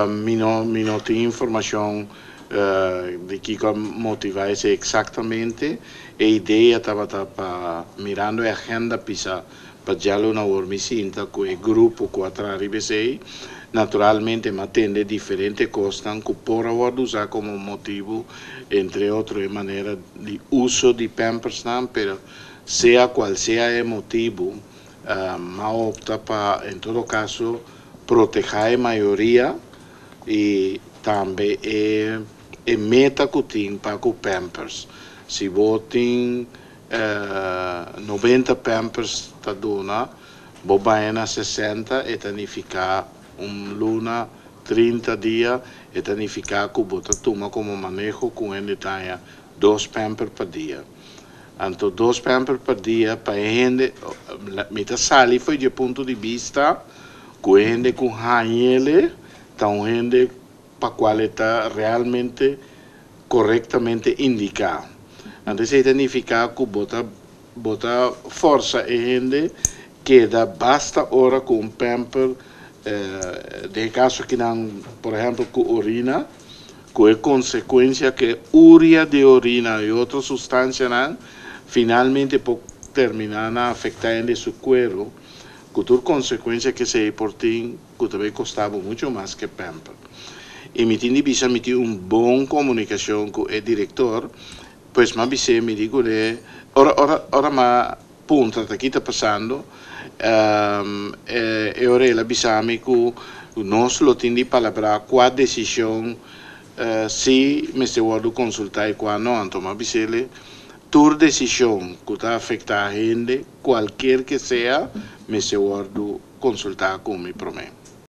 mi não tenho informação de que motivar isso exatamente. A ideia estava mirando a agenda para já na ormicinta com o grupo que atrás naturalmente atende diferentes costas que podem usar como motivo, entre outros, de maneira de uso de Pampers, pero seja qual seja o motivo, mas opta para, em todo caso, proteger a maioria e também é meta que tem para o Pampers. Se você tem 90 Pampers, tá dona, você vai na 60 e tanificar luna 30 dias e tanificar que você toma como manejo com ele tenha 2 Pampers por dia. Então, 2 Pampers por dia para a gente, meta sali foi de ponto de vista que a gente com ele, então a gente para qual está realmente corretamente indicado. Então, isso significa que bota força a gente que dá basta hora com pamper, de caso que não, por exemplo, com urina, com a consequência que uria de urina e outras substâncias finalmente pode terminar a afetar em seu corpo, com toda consequência que se por ti, que também custava muito mais que pamper. E me tinha bom comunicação com o diretor, pois me digo, ora ma punta que está passando, e ora ela bisami que nós lo tindi palabra qual decisão se me se guardo consultar e qual não, então ma bisele tur decisão que está afectar a gente, qualquer que seja, me se guardo consultar com me promete.